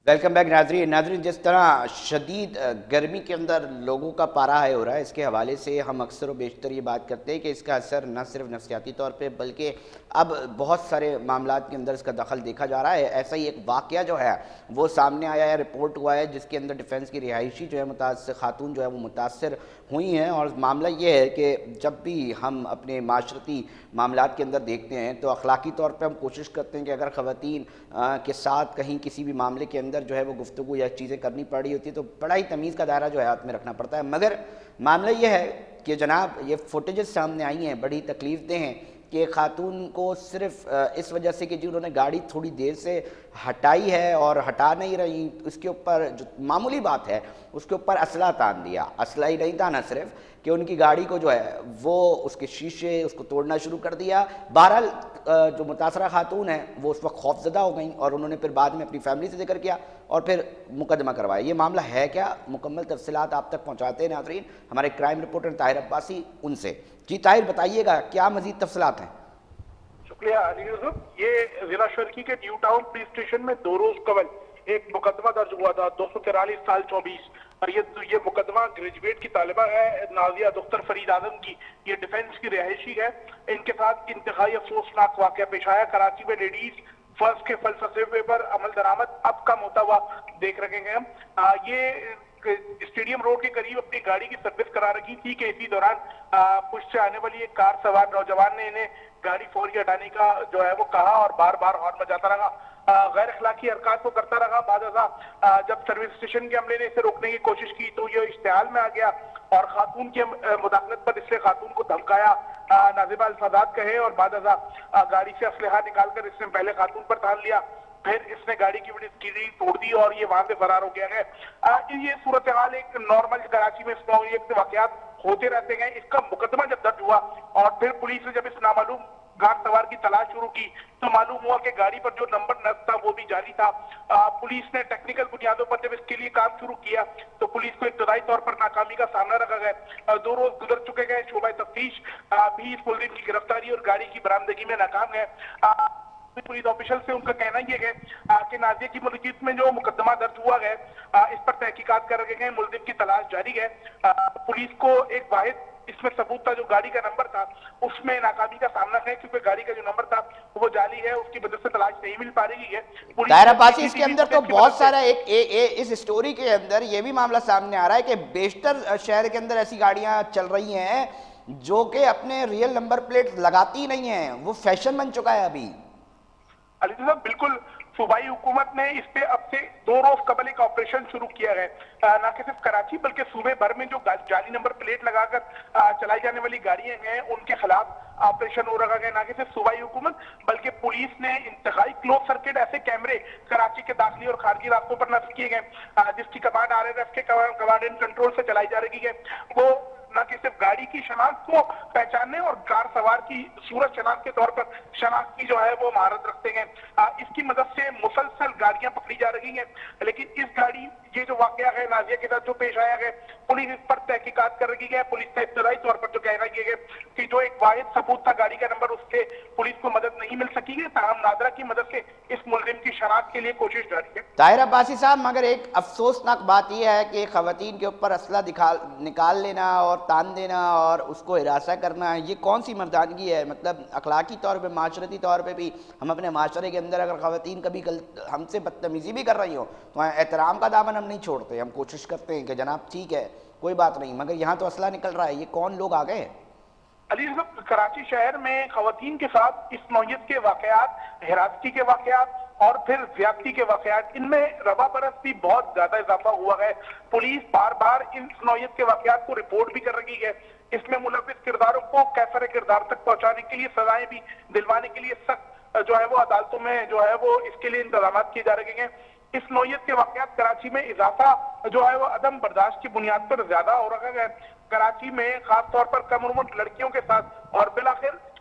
Welcome back ناظرین جس طرح شدید گرمی کے اندر لوگوں کا پارا ہائی ہو رہا ہے، اس کے حوالے سے ہم اکثر و بیشتر یہ بات کرتے ہیں کہ اس کا اثر نہ صرف نفسیاتی طور پہ بلکہ اب بہت سارے معاملات کے اندر اس کا دخل دیکھا جا رہا ہے۔ ایسا ہی ایک واقعہ جو ہے وہ سامنے آیا ہے، رپورٹ ہوا ہے، جس کے اندر ڈیفنس کی رہائشی جو ہے متاثر خاتون جو ہے وہ متاثر ہوئی ہیں۔ اور معاملہ یہ ہے کہ جب بھی ہم اپنے معاشرتی معاملات کے اندر دیکھتے ہیں تو اخلاقی طور پہ ہم کوشش کرتے ہیں کہ اگر خواتین کے ساتھ کہیں کسی بھی معاملے کے اندر جو ہے وہ گفتگو یا چیزیں کرنی پڑ رہی ہوتی ہے تو بڑا ہی تمیز کا دائرہ جو ہے ہاتھ میں رکھنا پڑتا ہے، مگر معاملہ یہ ہے کہ جناب یہ فوٹیجز سامنے آئی ہیں، بڑی تکلیف دہ ہیں کہ خاتون کو صرف اس وجہ سے کہ انہوں نے گاڑی تھوڑی دیر سے ہٹائی ہے اور ہٹا نہیں رہی، اس کے اوپر جو معمولی بات ہے اس کے اوپر اسلحہ تان دیا۔ اسلحہ ہی نہیں تانا صرف کہ ان کی گاڑی کو جو ہے وہ اس کے شیشے اس کو توڑنا شروع کر دیا۔ بہرحال جو متاثرہ خاتون ہیں وہ اس وقت خوف زدہ ہو گئیں اور انہوں نے پھر بعد میں اپنی فیملی سے ذکر کیا اور پھر مقدمہ کروایا۔ یہ معاملہ ہے کیا؟ مکمل تفصیلات آپ تک پہنچاتے ہیں ناظرین ہمارے کرائم رپورٹر طاہر عباسی ان سے۔ جی طاہر بتائیے گا کیا مزید تفصیلات ہیں؟ شکریہ علی یوسف۔ یہ ضلع شرقی کے نیو ٹاؤن پولیس اسٹیشن میں 2 روز قبل ایک مقدمہ درج ہوا تھا 243 سال 24 اور یہ مقدمہ گریجویٹ کی طالبہ ہے نازیہ دختر فرید اعظم کی۔ یہ ڈیفنس کی رہائشی ہے۔ ان کے ساتھ انتہائی افسوسناک واقعہ پیش آیا۔ کراچی میں لیڈیز فرسٹ کے فلسفے پر عمل درآمد اب کا ہوتا ہوا دیکھ رکھیں گے ہم۔ یہ اسٹیڈیم روڈ کے قریب اپنی گاڑی کی سروس کرا رکھی تھی کہ اسی دوران پشت سے آنے والی ایک کار سوار نوجوان نے انہیں گاڑی فوری ہٹانے کا جو ہے وہ کہا اور بار بار ہارن بجاتا رہا، غیر اخلاقی حرکات کو کرتا رہا۔ بعد ازاں جب سروس اسٹیشن کے عملے نے اسے روکنے کی کوشش کی تو یہ اشتعال میں آ گیا اور خاتون کی مداخلت پر اس نے خاتون کو دھمکایا، نازیبہ الفاظات کہے اور بعد ازاں گاڑی سے اسلحہ نکال کر اس نے پہلے خاتون پر تان لیا، پھر اس نے گاڑی کی کیڑی توڑ دی اور یہ وہاں سے فرار ہو گیا ہے۔ یہ صورتحال ایک نارمل کراچی میں اس نوعیت کے واقعات ہوتے رہتے ہیں۔ اس کا مقدمہ جب درج ہوا اور پھر پولیس نے جب اس نامعلوم گاڑ سوار کی تلاش شروع کی تو معلوم ہوا کہ گاڑی پر جو نمبر نصب تھا وہ بھی جعلی تھا۔ پولیس نے ٹیکنیکل بنیادوں پر جب اس کے لیے کام شروع کیا تو پولیس کو ابتدائی طور پر ناکامی کا سامنا رکھا گیا۔ 2 روز گزر چکے گئے، شعبہ تفتیش بھی اس ملزم کی گرفتاری اور گاڑی کی برآمدگی میں ناکام ہے۔ پولیس آفیشل سے ان کا کہنا یہ ہے کہ نازیہ کی ملکیت میں جو مقدمہ درج ہوا ہے اس پر تحقیقات کر رکھے گئے، ملزم کی تلاش جاری ہے۔ پولیس کو ایک واحد اس میں ثبوت تھا جو گاڑی کا نمبر تھا، اس میں ناکامی کا سامنا ہے کیونکہ گاڑی کا جو نمبر تھا وہ جعلی ہے، اس کی وجہ سے تلاش نہیں مل پا رہی ہے۔ طاہر عباسی اس کے اندر تو بہت سارا اس اسٹوری کے اندر یہ بھی معاملہ سامنے آ رہا ہے کہ بیشتر شہر کے اندر ایسی گاڑیاں چل رہی ہیں جو کہ اپنے ریئل نمبر پلیٹ لگاتی نہیں ہیں، وہ فیشن بن چکا ہے ابھی۔ علی صاحب بالکل، صوبائی حکومت نے اس پہ اب سے 2 روز قبل ایک آپریشن شروع کیا ہے، نہ کہ صرف کراچی بلکہ صوبے بھر میں جو جعلی نمبر پلیٹ لگا کر چلائی جانے والی گاڑیاں ہیں ان کے خلاف آپریشن ہو رکھا گیا۔ نہ کہ صرف صوبائی حکومت بلکہ پولیس نے انتہائی کلوز سرکٹ ایسے کیمرے کراچی کے داخلی اور خارجی راستوں پر نصب کیے گئے جس کی کمانڈ RRF کے کمانڈ اینڈ کنٹرول سے چلائی جا رہی ہے۔ وہ نہ کہ صرف گاڑی کی شناخت کو پہچاننے اور کار سوار کی صورت شناخت کے طور پر شناخت کی جو ہے وہ مہارت رکھتے ہیں۔ اس کی مدد سے مسلسل گاڑیاں پکڑی جا رہی ہیں، لیکن اس گاڑی یہ جو واقعہ ہے نازیہ کے ساتھ جو پیش آیا ہے پولیس اس پر تحقیقات کر رہی ہے۔ پولیس کا ابتدائی طور پر جو کہنا یہ ہے کہ جو ایک واحد ثبوت تھا گاڑی کا نمبر، اس سے پولیس کو مدد نہیں مل سکی ہے، تاہم نادرہ کی مدد سے اس ملزم کی شناخت کے لیے کوشش جاری ہے۔ طاہر عباسی صاحب مگر ایک افسوسناک بات یہ ہے کہ خواتین کے اوپر اسلحہ نکال لینا اور تان دینا اور اس کو ہراساں کرنا یہ کون سی مردانگی ہے؟ مطلب اخلاقی طور پہ معاشرتی طور پہ بھی ہم اپنے معاشرے کے اندر اگر خواتین کبھی ہم سے بدتمیزی بھی کر رہی ہوں تو احترام کا دامن ہم نہیں چھوڑتے، ہم کوشش کرتے ہیں کہ جناب ٹھیک ہے کوئی بات نہیں، مگر یہاں تو اسلحہ نکل رہا ہے، یہ کون لوگ آ گئے ہیں؟ علی صاحب کراچی شہر میں خواتین کے ساتھ اس نوعیت کے واقعات، ہراسگی کے واقعات اور پھر زیادتی کے واقعات، ان میں روا برس بھی بہت زیادہ اضافہ ہوا ہے۔ پولیس بار بار اس نوعیت کے واقعات کو رپورٹ بھی کر رہی ہے۔ اس میں ملوث کرداروں کو کیفر کردار تک پہنچانے کے لیے، سزائیں بھی دلوانے کے لیے سخت جو ہے وہ عدالتوں میں جو ہے وہ اس کے لیے انتظامات کیے جا رہے ہیں۔ اس نوعیت کے واقعات کراچی میں اضافہ جو ہے وہ عدم برداشت کی بنیاد پر زیادہ ہو رہا ہے۔ کراچی میں خاص طور پر کم عمر لڑکیوں کے ساتھ اور بالآخر